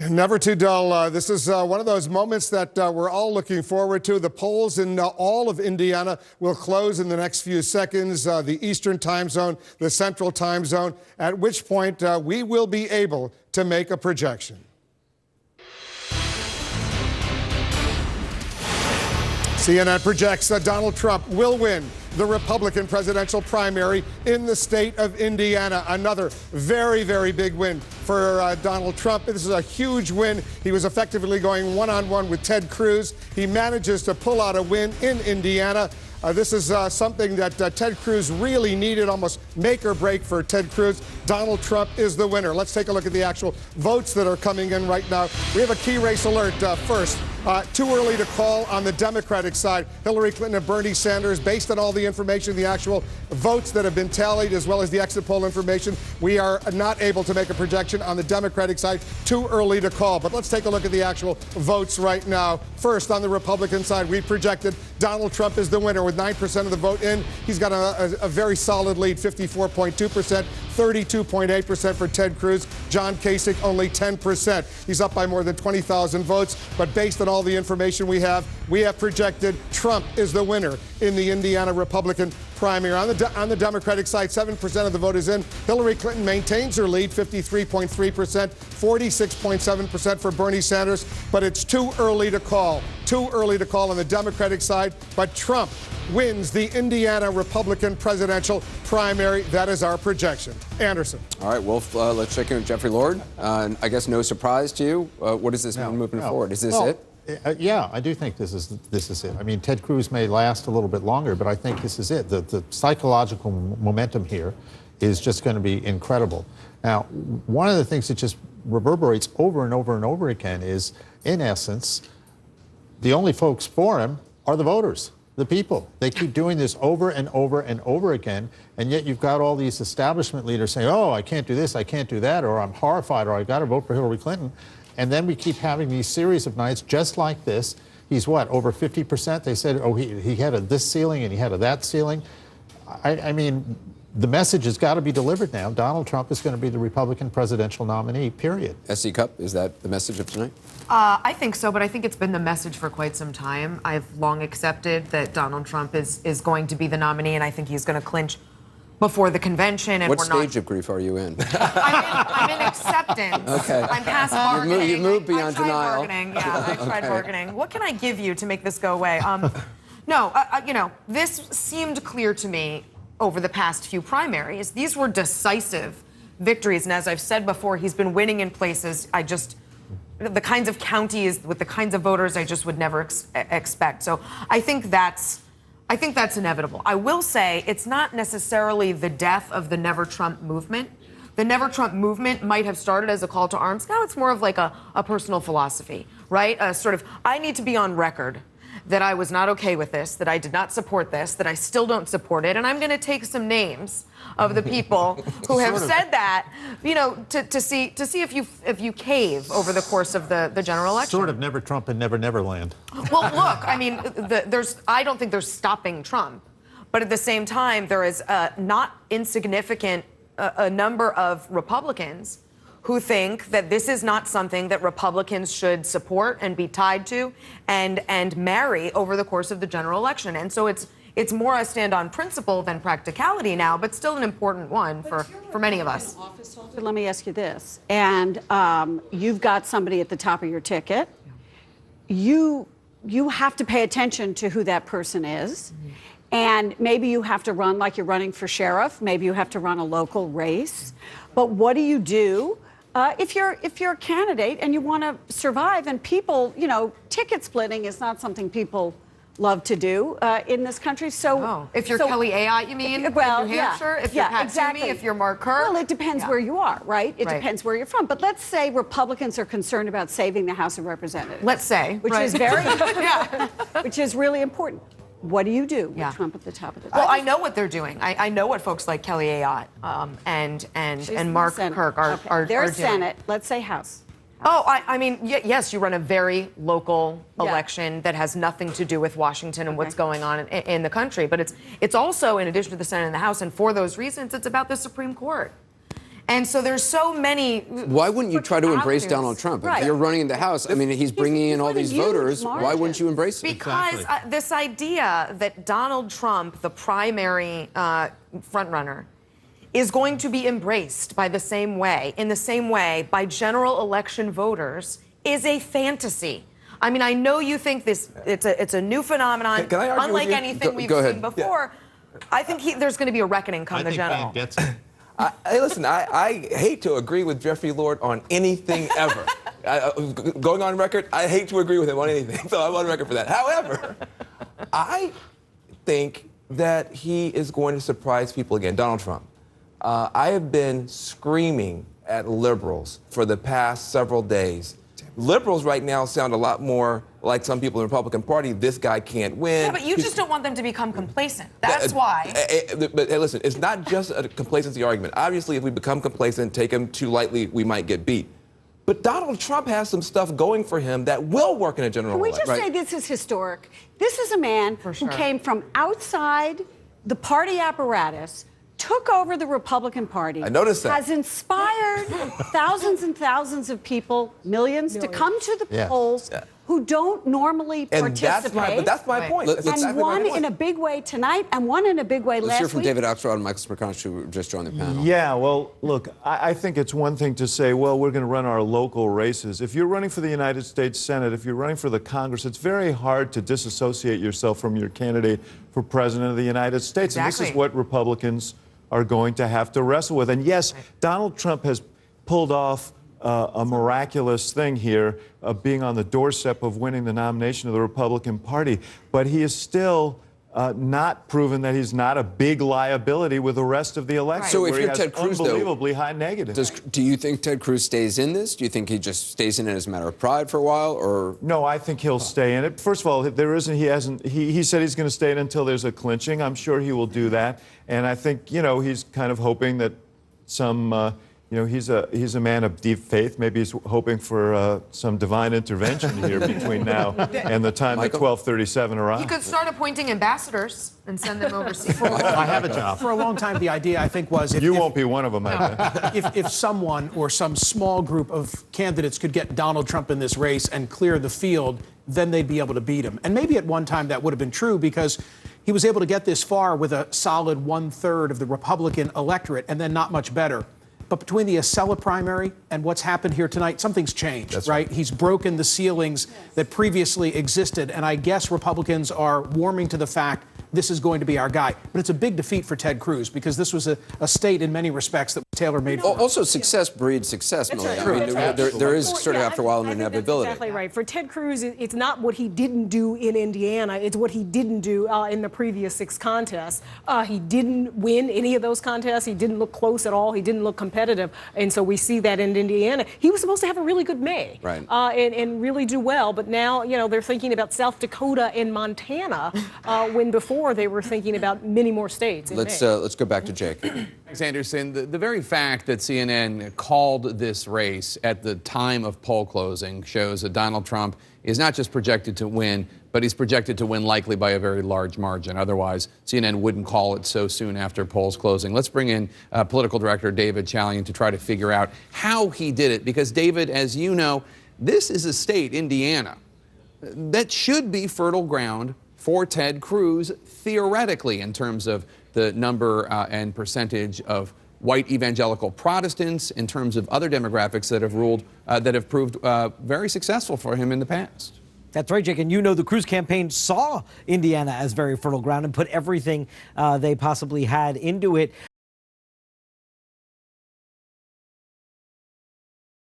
Never too dull. This is one of those moments that we're all looking forward to. The polls in all of Indiana will close in the next few seconds, the Eastern time zone, the Central time zone, at which point we will be able to make a projection. CNN projects that Donald Trump will win the Republican presidential primary in the state of Indiana. Another very, very big win for Donald Trump. This is a huge win. He was effectively going one-on-one with Ted Cruz. He manages to pull out a win in Indiana. This is something that Ted Cruz really needed, almost make or break for Ted Cruz. Donald Trump is the winner. Let's take a look at the actual votes that are coming in right now. We have a key race alert first. Too early to call on the Democratic side. Hillary Clinton and Bernie Sanders, based on all the information, the actual votes that have been tallied, as well as the exit poll information, we are not able to make a projection on the Democratic side. Too early to call. But let's take a look at the actual votes right now. First, on the Republican side, we projected Donald Trump is the winner with 9% of the vote in. He's got a very solid lead, 54.2%, 32.8% for Ted Cruz. John Kasich, only 10%. He's up by more than 20,000 votes. But based on all the information we have projected Trump is the winner in the Indiana Republican primary. On the Democratic side, 7% of the vote is in. Hillary Clinton maintains her lead, 53.3%, 46.7% for Bernie Sanders. But it's too early to call. Too early to call on the Democratic side. But Trump wins the Indiana Republican presidential primary. That is our projection. Anderson. All right, Wolf, let's check in with Jeffrey Lord. I guess no surprise to you. What does this mean moving forward? Is this it? Yeah, I do think this is it. I mean, Ted Cruz may last a little bit longer, but I think this is it. The psychological momentum here is just going to be incredible. Now, one of the things that just reverberates over and over and over again is, in essence, the only folks for him are the voters, the people. They keep doing this over and over and over again, and yet you've got all these establishment leaders saying, oh, I can't do this, I can't do that, or I'm horrified, or I got to vote for Hillary Clinton. And then we keep having these series of nights just like this. He's what, over 50%? They said, oh, he had a this ceiling and he had a that ceiling. I mean, the message has got to be delivered now. Donald Trump is going to be the Republican presidential nominee, period. S.C. Cupp, is that the message of tonight? I think so, but I think it's been the message for quite some time. I've long accepted that Donald Trump is going to be the nominee, and I think he's going to clinch before the convention. And what stage of grief are you in? I'm in acceptance. Okay. I'm past bargaining. You moved beyond denial. Bargaining. Yeah, I tried bargaining. What can I give you to make this go away? No, you know, this seemed clear to me over the past few primaries. These were decisive victories, and as I've said before, he's been winning in places the kinds of counties with the kinds of voters I just would never expect. So I think that's inevitable. I will say it's not necessarily the death of the Never Trump movement. The Never Trump movement might have started as a call to arms. Now it's more of like a personal philosophy, right? Sort of, I need to be on record that I was not okay with this, that I did not support this, that I still don't support it, and I'm going to take some names of the people who have said that, you know, to see if you cave over the course of the general election. Sort of Never Trump and Never Neverland. Well, look, I mean, I don't think there's stopping Trump, but at the same time, there is not insignificant a number of Republicans who think that this is not something that Republicans should support and be tied to and marry over the course of the general election. And so it's more a stand on principle than practicality now, but still an important one for many of us. Let me ask you this. And you've got somebody at the top of your ticket. You have to pay attention to who that person is. Mm-hmm. And maybe you have to run like you're running for sheriff. Maybe you have to run a local race. But what do you do if you're a candidate and you want to survive? And people, you know, ticket splitting is not something people love to do in this country. So, if you're Kelly Ayotte, you mean, in New Hampshire? If you're Pat Toomey, if you're Mark Kirk? Well, it depends where you are, right? It depends where you're from. But let's say Republicans are concerned about saving the House of Representatives. Let's say. Which is very which is really important. What do you do with Trump at the top of the Well, I know what they're doing. I know what folks like Kelly Ayotte and Mark Kirk are doing. There's Senate. Let's say House. Oh, I mean, yes, you run a very local election that has nothing to do with Washington and what's going on in the country. But it's also, in addition to the Senate and the House, and for those reasons, it's about the Supreme Court. And so there's so many. Why wouldn't you try to embrace avenues. Donald Trump? Right. If you're running in the House, I mean, he's bringing in all these huge voters. Why margin. wouldn't you embrace it? Because this idea that Donald Trump, the primary frontrunner, is going to be embraced by the same way, in the same way, by general election voters, is a fantasy. I mean, I know you think it's a new phenomenon, Can I argue unlike with you? anything we've go ahead. seen before. I think there's going to be a reckoning come the general. gets it. Hey, listen, I hate to agree with Jeffrey Lord on anything ever. Going on record, I hate to agree with him on anything, so I'm on record for that. However, I think that he is going to surprise people again, Donald Trump. I have been screaming at liberals for the past several days. Liberals right now sound a lot more like some people in the Republican Party. This guy can't win. Yeah, but you just don't want them to become complacent. That's why. But hey, listen, it's not just a complacency argument. Obviously, if we become complacent, take him too lightly, we might get beat. But Donald Trump has some stuff going for him that will work in a general Can we election. just say this is historic? This is a man For who sure. came from outside the party apparatus, took over the Republican Party. I noticed that. Has inspired thousands and thousands of people, millions, to come to the Yes. polls who don't normally And participate. that's my Right. point. Let's- That's and exactly my one point. in a big way tonight, and one in a big way Let's last hear from week. David Axelrod and Michael Smerconish, who just joined the panel. Yeah, well, look, I think it's one thing to say, well, we're going to run our local races. If you're running for the United States Senate, if you're running for the Congress, it's very hard to disassociate yourself from your candidate for President of the United States. And this is Exactly. what Republicans are going to have to wrestle with. And yes, Donald Trump has pulled off a miraculous thing here of being on the doorstep of winning the nomination of the Republican Party, but he is still not proven that he's not a big liability with the rest of the election. So if where you're he has Ted Cruz, though, unbelievably high negatives. Do you think Ted Cruz stays in this? Do you think he just stays in it as a matter of pride for a while, or? No, I think he'll stay in it. First of all, he said he's going to stay in until there's a clinching. I'm sure he will do that. And I think, he's kind of hoping that some, he's a man of deep faith. Maybe he's hoping for some divine intervention here between now and the time that Michael? 1237 arrives. He could start appointing ambassadors and send them overseas. I have a job. For a long time, the idea, I think, was You won't be one of them, I bet. if someone or some small group of candidates could get Donald Trump in this race and clear the field, then they'd be able to beat him. And maybe at one time that would have been true because he was able to get this far with a solid 1/3 of the Republican electorate and then not much better. But between the Acela primary and what's happened here tonight, something's changed, right? He's broken the ceilings that previously existed. And I guess Republicans are warming to the fact this is going to be our guy. But it's a big defeat for Ted Cruz because this was a state in many respects that was tailor-made for him. Also, success breeds success, Millie. I mean, there is sort of, after a while, an inevitability. That's exactly right. For Ted Cruz, it's not what he didn't do in Indiana. It's what he didn't do in the previous 6 contests. He didn't win any of those contests. He didn't look close at all. He didn't look competitive. And so we see that in Indiana. He was supposed to have a really good May Right. and really do well. But now, they're thinking about South Dakota and Montana when before they were thinking about many more states in Let's May. go back to Jake. Thanks, Anderson. The very fact that CNN called this race at the time of poll closing shows that Donald Trump is not just projected to win, but he's projected to win likely by a very large margin. Otherwise, CNN wouldn't call it so soon after polls closing. Let's bring in political director David Chalian to try to figure out how he did it. Because, David, as you know, this is a state, Indiana, that should be fertile ground for Ted Cruz, theoretically, in terms of the number and percentage of white evangelical Protestants, in terms of other demographics that have proved very successful for him in the past. That's right, Jake. And the Cruz campaign saw Indiana as very fertile ground and put everything they possibly had into it.